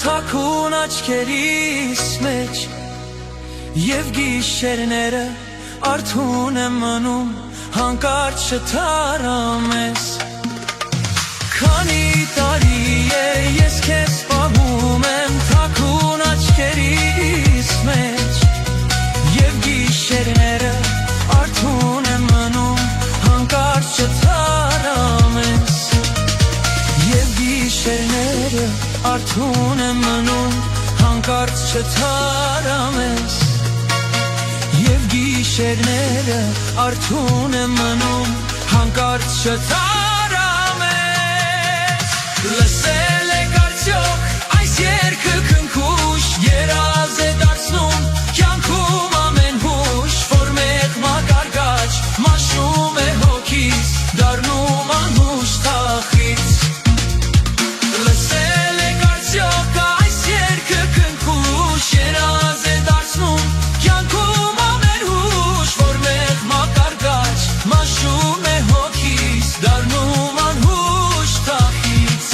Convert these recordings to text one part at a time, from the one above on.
թաքուն աչքերիս մեջ Եվ գիշերները արթուն եմ մնում Հանկարծ շթարամ ես Քանի տարի է ես քեզ պահում եմ թաքուն աչքերիս մեջ Եվ գիշերները արթուն եմ մնում Հանկարծ շթարամ ես Եվ գիշերները արթուն եմ մնում Հանկարծ շթարամ ես Եվ գիշերները արթուն եմ մնում Հանկարծ շթարամ ես Լսել եք արդյոք այս երգը քնքուշ Երազ է դարձնում կյանքում ամեն հուշ Որ մեկ մակարգաչ մաշում է հոգիս Դառնում անհուշ թախից Լսել եք արդյոք այս երգը քնքուշ Երազ է դարձնում կյանքում ամեն հուշ Որ մեկ մակարգաչ մաշում է հոգիս Դառնում անհուշ թախից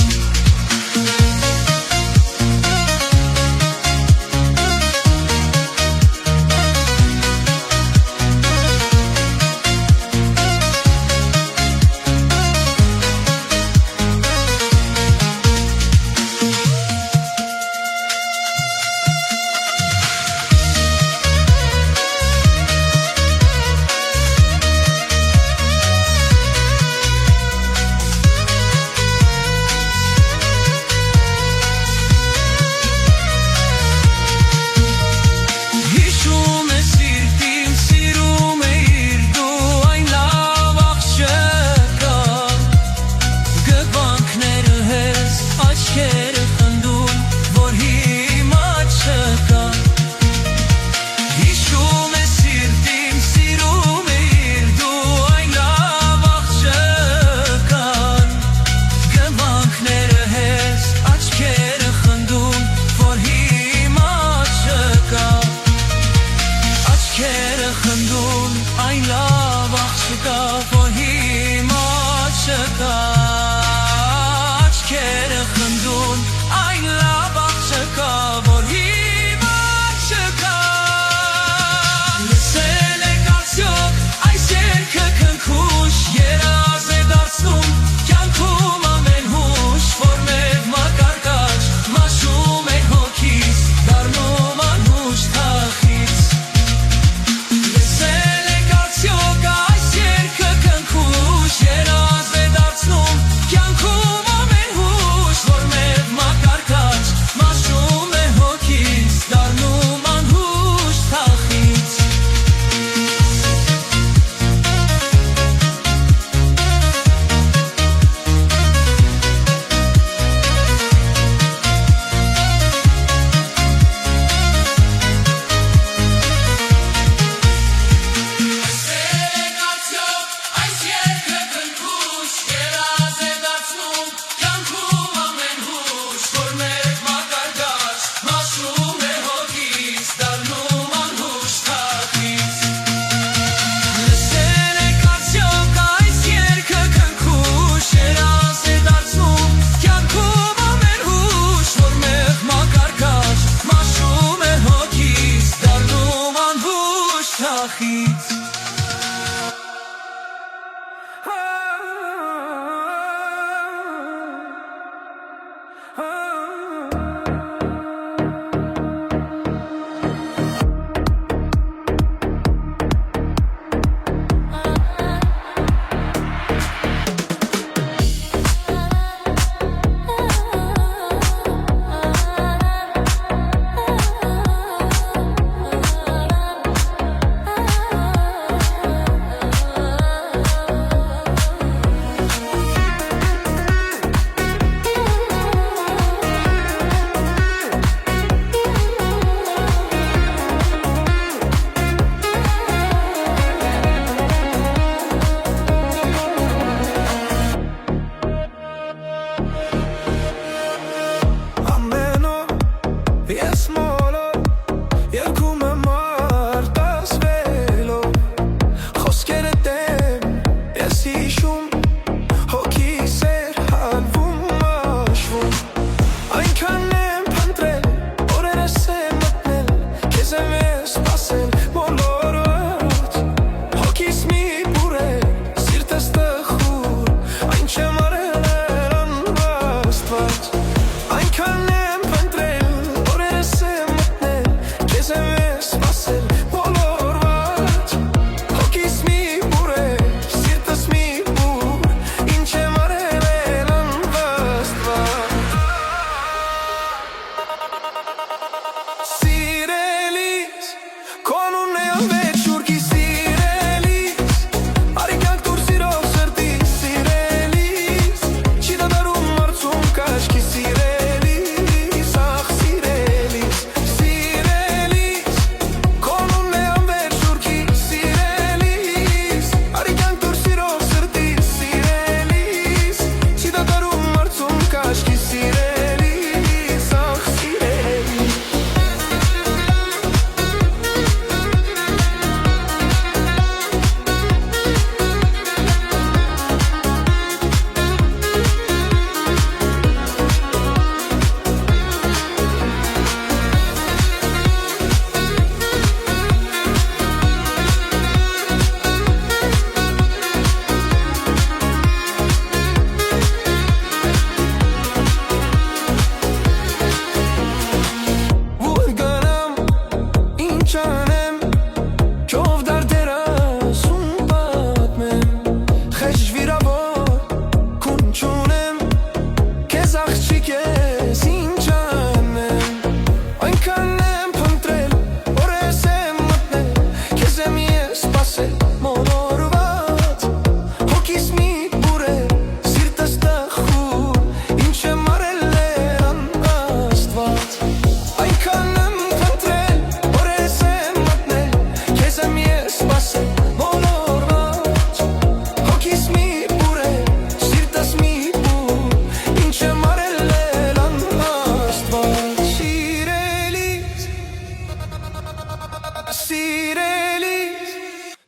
Սիրելիս,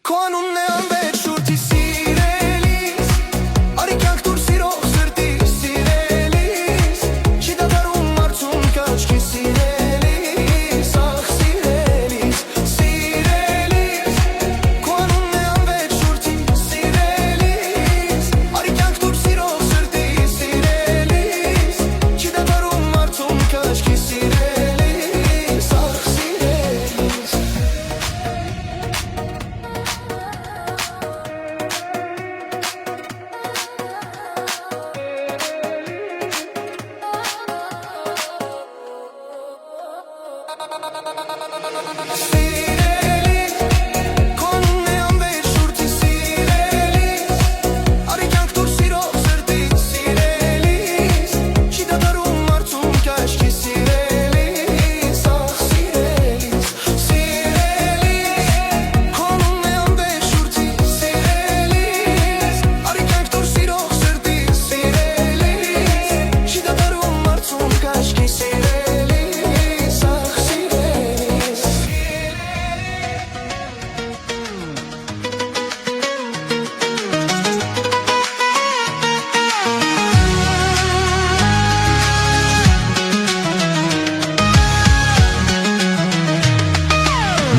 քո անունն է անվերջ շուրթի սիրելիս, արի կյանք դուր սիրող սրտի սիրելիս, չի դադարում մարդուն կաչքի սիրելիս, ախ սիրելիս, սիրելիս, քո անունն է անվերջ շուրթի սիրելիս, արի կյանք դուր սիրող սրտի սիրելիս, չի դադարում մարդուն կաչքի սիրելիս, ախ սիրելիս. Սիրելիս, քո անունն է անվերջ շուրթի սիրելիս, արի կյանք դուր սիրող սրտի սիրելիս, չի դադարում մարդուն կաչքի սիրելիս, ախ սիրելիս, սիրելիս, քո անունն է անվերջ շուրթի սիրելիս, արի կյանք դուր սիրող սրտի սիրելիս, չի դադարում մարդուն կաչքի սիրելիս, ախ սիրելիս.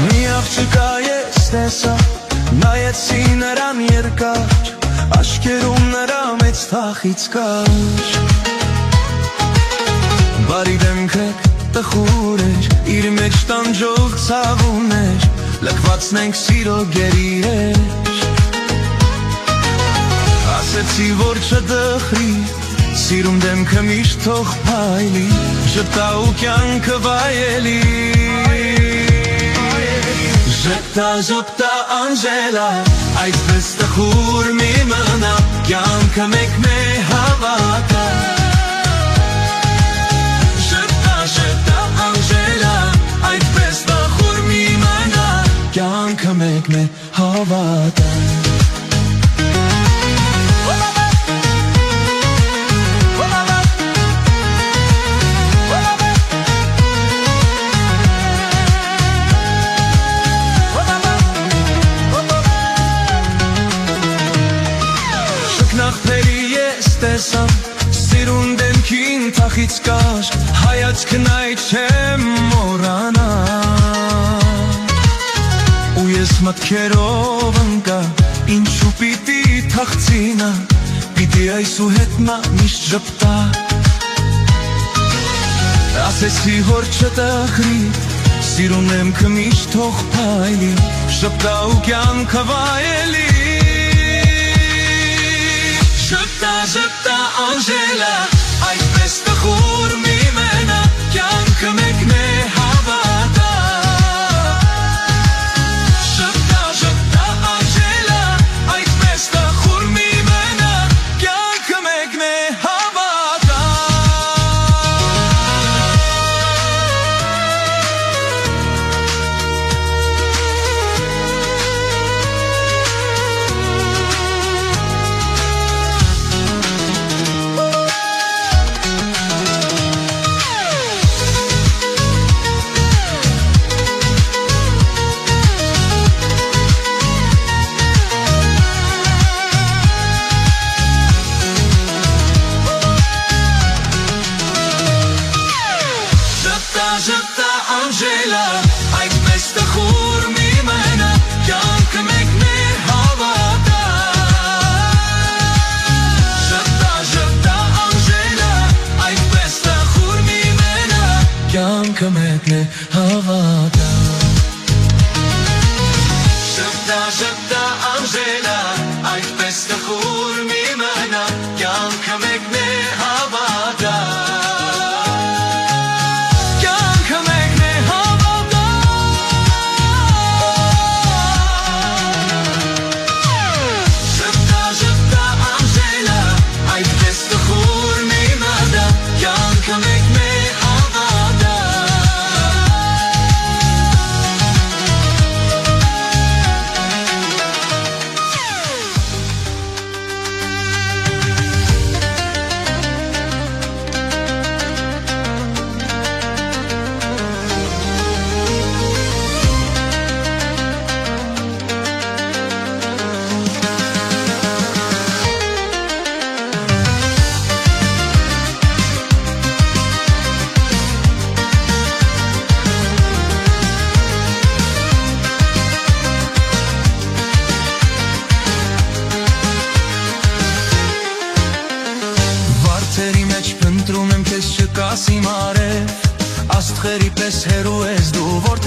Մի աղջկա ես տեսա, նայեցի նրան երկար, աչքերում նրա մեծ թախից կար, բարի դեմքեք տխուր էր, իր մեջ տանջող ցավ ուներ, լքվածն ենք սիրո գերի էր, ասեցի որ չդխրի, սիրում դեմքը միշտ թող փայլի, ժպտա ու կյանքը վայելի. Ժպտա Անժելա, այդպես տխուր մի մնա, կյանքը մեկ է հավատա. Ժպտա Անժելա, այդպես տխուր մի մնա, կյանքը մեկ է հավատա. Շքնախբերի ես տեսամ, սիրուն դեմքին թախից կար, հայացքն այդ չեմ մոռանա, ու ես մտքերով ընկա, ինչու պիտի թախծինա, պիտի այսուհետ նա միշտ ժպտա, ասեցի որ չտխրի, սիրուն դեմքը միշտ թող փայլի, ժպտա ու կյանքը վայելի. Ժպտա Անժելա, այդպես տխուր մի մնա, կյանքը մեկ է հավատա. Ժպտա Անժելա, այդպես տխուր մի մնա, կյանքը մեկ է հավատա. Ժպտա Անժելա, այդպես տխուր մի մնա, կյանքը մեկ է հավատա. Ժպտա Անժելա, այդպես տխուր մի մնա, կյանքը մեկ է հավատա. Ժպտա Անժելա, այդպես տխուր մի մնա, կյանքը մեկ է հավատա. Կյանքը մեկ է հավատա.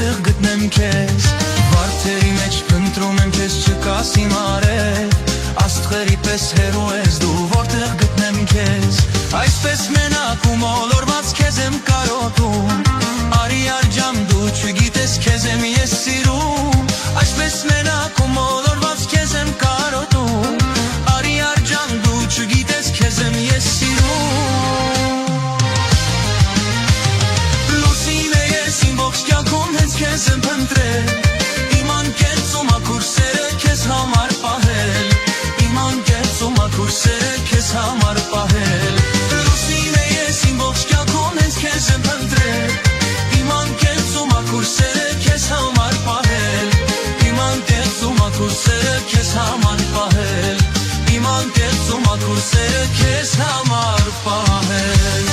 որտեղ գտնեմ քեզ Վարդերի մեջ փնտրում եմ քեզ չկաս իմ արև Աստղերի պես հեռու ես դու որտեղ գտնեմ քեզ Այսպես մենակ ու մոլորված քեզ եմ կարոտում Արի արջամ դու չգիտես քեզ եմ ես սիրում Այսպես մենակ ու մոլորված քեզ եմ կարոտում Արի արջամ դու չգիտես քեզ եմ ես սիրում Լուսին է ես իմ ողջ կյանքում հենց քեզ եմ փնտրել Իմ անկեղծում ակուր սերը քեզ համար պահել Իմ անկեղծում ակուր սերը քեզ համար պահել Լուսին է ես իմ ողջ կյանքում հենց քեզ եմ փնտրել Իմ անկեղծում ակուր սերը քեզ համար պահել Իմ անկեղծում ակուր սերը քեզ համար պահել Իմ անկեղծում ակուր սերը քեզ համար պահել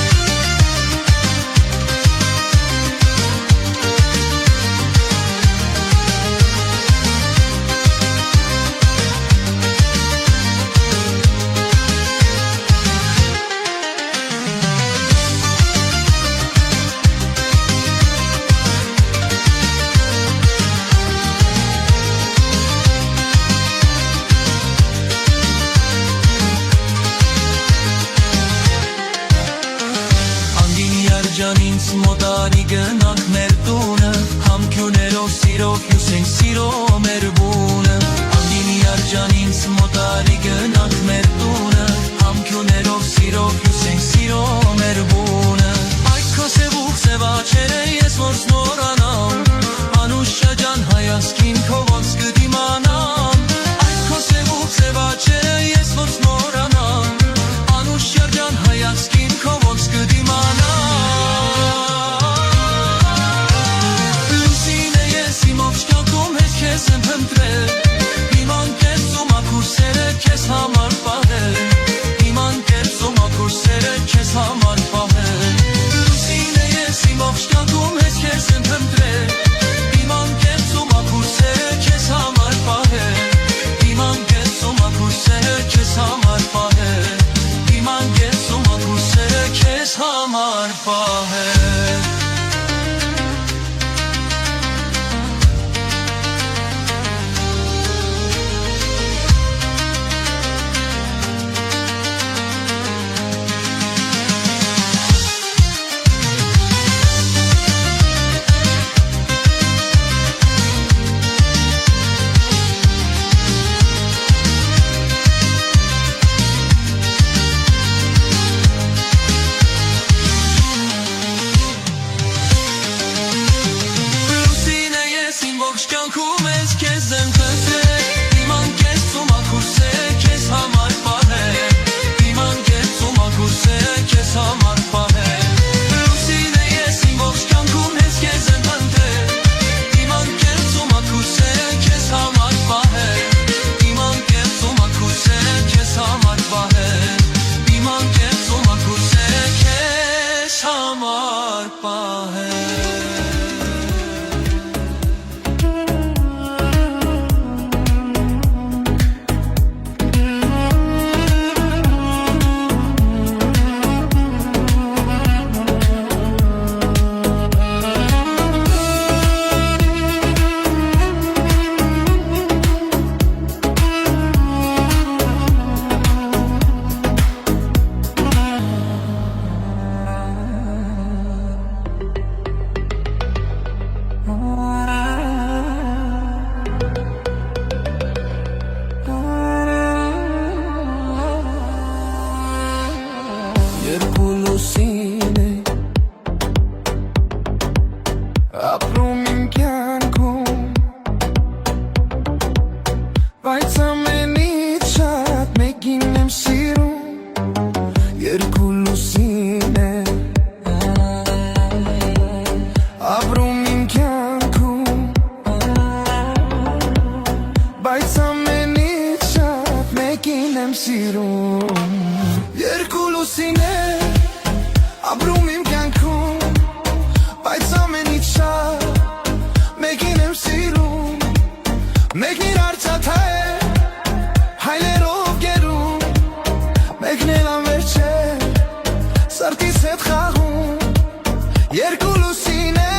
Ջան ինձ մոտարի գնանք մեր տունը Համքյուներով սիրով հյուսենք սիրո մեր բունը Անդինի արջան ինձ մոտարի գնանք մեր տունը Համքյուներով սիրով հյուսենք սիրո մեր բունը Այդ քո սևուխ սևաչերը ես որ սնորանամ Անուշ շաջան հայասկին քո ոնց կդիմանամ Այդ քո սևուխ սևաչերը ես որ սնորանամ Անուշ շրջան հայասկին քո ոնց կդիմանամ Քեզ եմ փնտրել Իմ անկեղծում ակուր սերը քեզ համար պահել Իմ անկեղծում ակուր սերը քեզ համար պահել Լուսին է ես իմ ողջ կյանքում ես քեզ եմ փնտրել Իմ անկեղծում ակուր սերը քեզ համար պահել Իմ անկեղծում ակուր սերը քեզ համար պահել Իմ անկեղծում ակուր սերը քեզ համար պահել Կյանքում ես քեզ եմ փնտրել Իմ անկեղծում ակուր սերը քեզ համար պահել Իմ անկեղծում ակուր սերը քեզ համար պահել Լուսին է ես իմ ողջ կյանքում ես քեզ եմ փնտրել Իմ անկեղծում ակուր սերը քեզ համար պահել Իմ անկեղծում ակուր սերը քեզ համար պահել Իմ անկեղծում ակուր սերը քեզ համար պահել Երկու լուսին է ապրում իմ կյանքում Բայց ամենից շատ մեկին եմ սիրում Երկու լուսին է ապրում իմ կյանքում Բայց ամենից շատ մեկին եմ սիրում Երկու լուսին է ապրում իմ կյանքում Բայց ամենից շատ մեկին եմ սիրում Մեկն իր արծաթ է հայլերով գերում Մեկն էլ անվերջ է սրտիս հետ խաղում Երկու լուսին է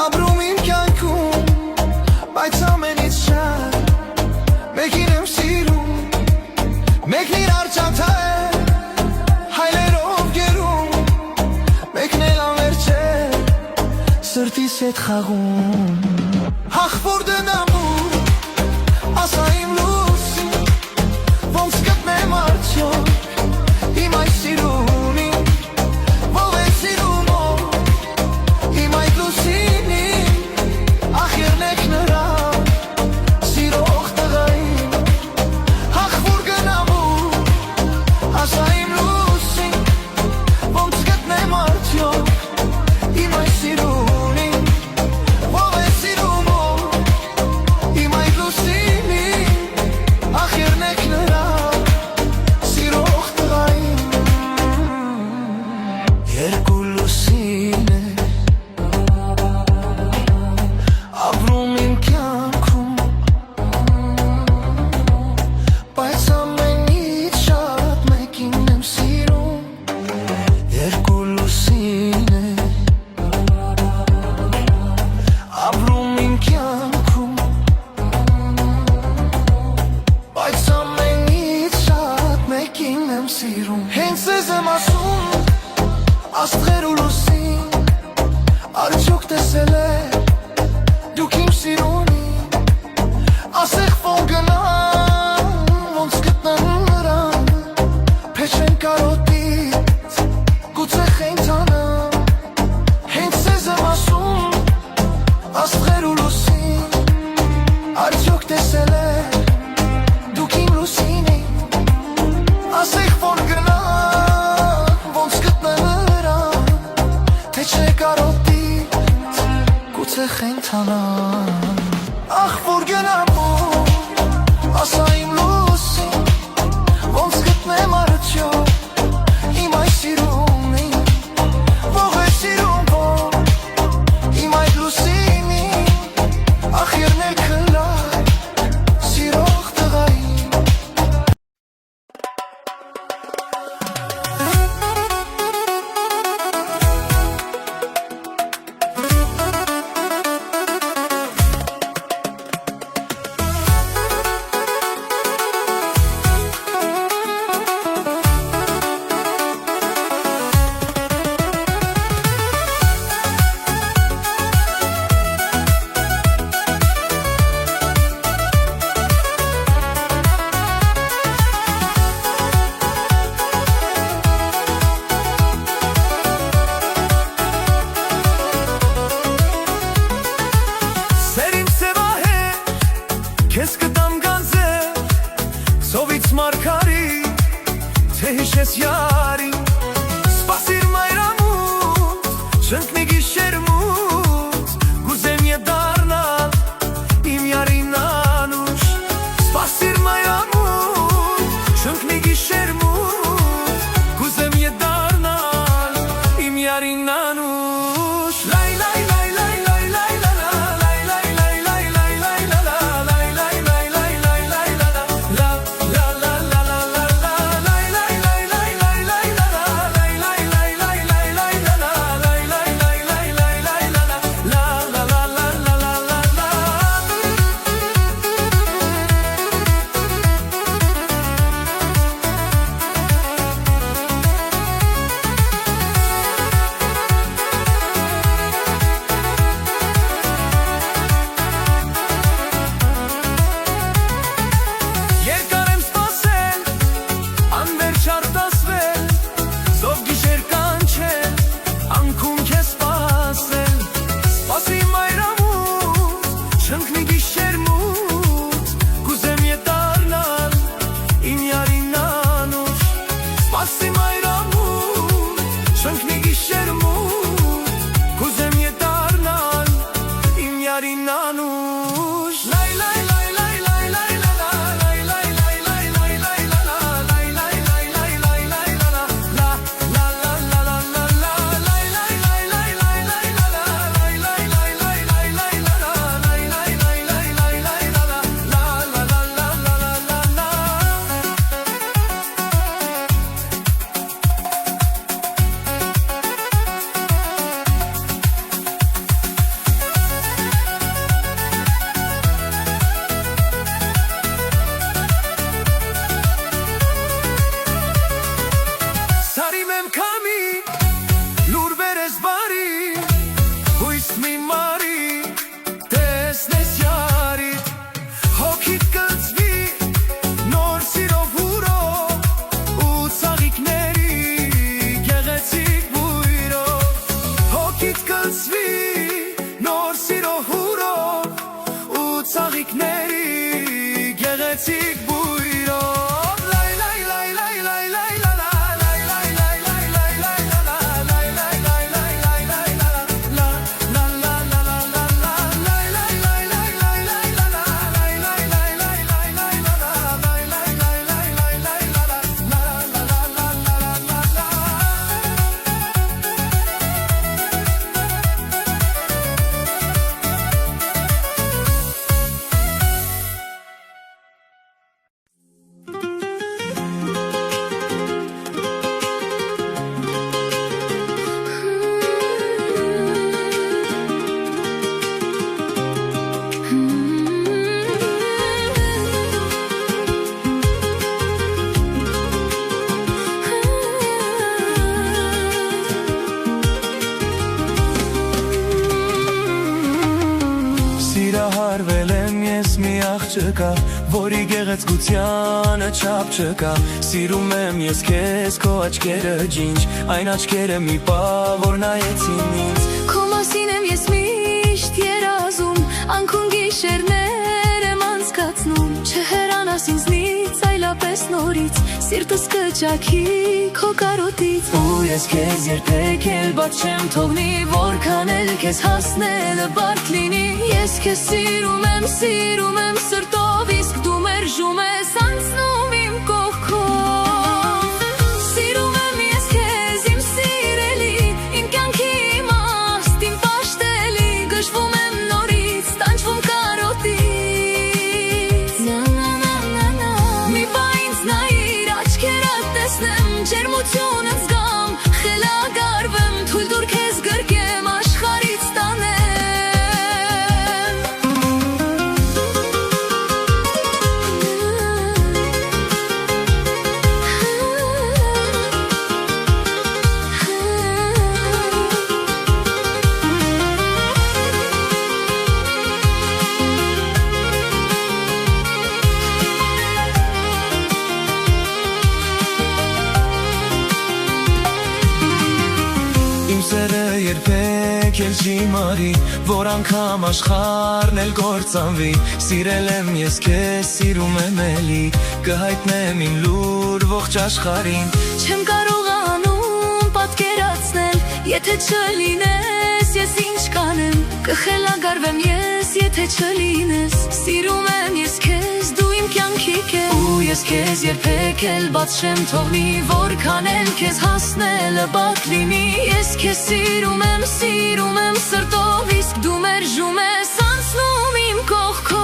ապրում սրտիս հետ խաղում Հախվոր դնամում ասա իմ լուսին Ոնց գտնեմ արդյոք իմ այս սիրունին Ով է սիրում իմ այդ լուսինին Ախ եղնեք նրա սիրող տղային Հախվոր գնամում ասա իմ լուսին Ոնց գտնեմ արդյոք իմ այս սիրունին Ով է սիրում իմ այդ լուսինին Ախ եղնեք նրա սիրող տղային Երկու լուսին է ապրում իմ կյանքում Բայց ամենից շատ մեկին եմ սիրում Երկու լուսին է ապրում իմ կյանքում Բայց ամենից շատ մեկին եմ սիրում Հենց ես եմ ասում աստղեր ու լուսին Արդյոք տեսել է դուք իմ սիրունին Ասեք ո՞ր գնամ ոնց գտնեմ նրան Փեչ են կարոտից գուցե խենթանամ Հենց ես եմ ասում աստղեր ու լուսին Արդյոք տեսել է դուք իմ լուսինին Ասեք ո՞ր գնամ ոնց գտնեմ նրան Թե չէ կարոտից գուցե խենթանամ Ախ որ գնամ ասա իմ լուսին Ոնց գտնեմ արդյոք իմ այս սիրունին Ով է սիրում իմ այդ լուսինին Ախ եղնեք նրա սիրող տղային Սերիմ սևահե քեզ կտամ գանձեր Սովից մարգարի թե հիշես յարին Սպասիր մայրամուտ շնկնի գիշեր մուտ Գուզեմ ետ դառնալ իմ յարին անուշ Սպասիր մայրամուտ շնկնի գիշեր մուտ Գուզեմ ետ դառնալ իմ յարին անուշ Լայ լայ լայ լայ լայ լայ լայ Սիրահարվել եմ ես մի աղջկա, որի գեղեցկությանը չափ չկա։ Սիրում եմ ես քեզ, քո աչքերը ջինջ, այն աչքերը մի պա, որ նայեցին ինձ։ Քո մասին եմ ես միշտ երազում, անքուն գիշերներ եմ անցկացնում, չհեռանաս ինձնից այլապես նորից, սիրտս կճաքի քո կարոտից։ Ու ես քեզ երբեք էլ բաց չեմ թողնի, որքան էլ քեզ հասնելը բարդ լինի։ Ես քեզ սիրում եմ սրտով, իսկ դու մերժում ես անցնում իմ կողքով։ Սիրում եմ ես քեզ իմ սիրելի, իմ կյանքի իմաստ, իմ պաշտելի, գժվում եմ նորից, տանջվում կարոտից։ Մի պա ինձ նայիր, աչքերդ տեսնեմ, ջերմությունը զգամ, խելագարվեմ, թույլ տուր քեզ գրկեմ աշխարհից տանեմ։ Իմ սերը երբեք էլ չի մարի, որ անգամ աշխարհն էլ կործանվի։ Սիրել եմ ես քեզ, սիրում եմ էլի, կհայտնեմ իմ լուր ողջ աշխարհին։ Չեմ կարողանում պատկերացնել, եթե չլինես, ես ինչ կանեմ, կխելագարվեմ ես, եթե չլինես, սիրում եմ ես քեզ, դու իմ կյանքի կես։ Ու ես քեզ երբեք էլ բաց չեմ թողնի, որքան էլ քեզ հասնելը բարդ լինի։ Ես քեզ սիրում եմ սրտով, իսկ դու մերժում ես անցնում իմ կողքով։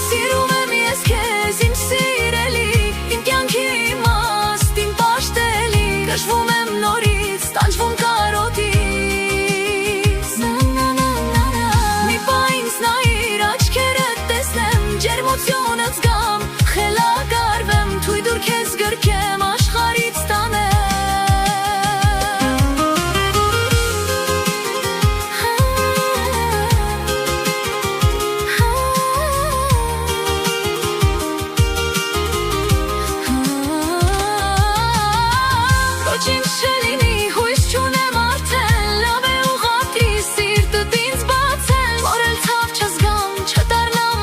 Սիրում եմ ես քեզ իմ սիրելի, իմ կյանքի իմաստ, իմ պաշտելի, գժվում եմ նորից, տանջվում կարոտից։ Մի պա ինձ նայիր, աչքերդ տեսնեմ, ջերմությունը զգամ, խելագարվեմ, թույլ տուր քեզ գրկեմ աշխարհից տանեմ։ Ոչինչ չլինի, հույս չունեմ արդեն, լավ է ուղղակի սիրտդ ինձ բացել, որ էլ ցավ չզգամ, չդառնամ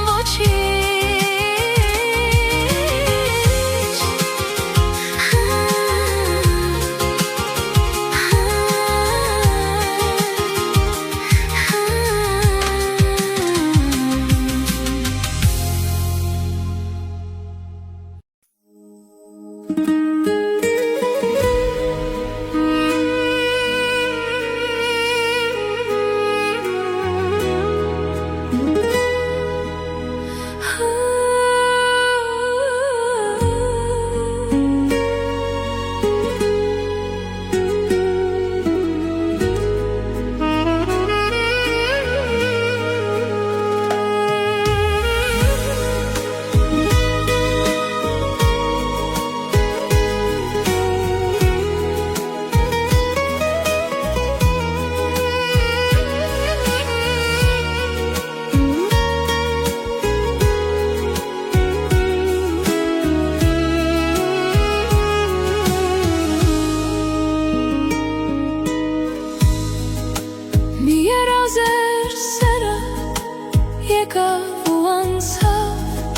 եկավ ու անցավ,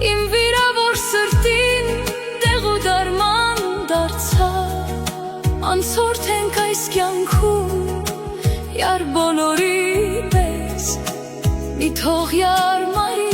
իմ վիրավոր սրտին տեղ ու դարման դարձավ, անցորդ ենք այս կյանքում, յար բոլորի պես, մի թող յարմարի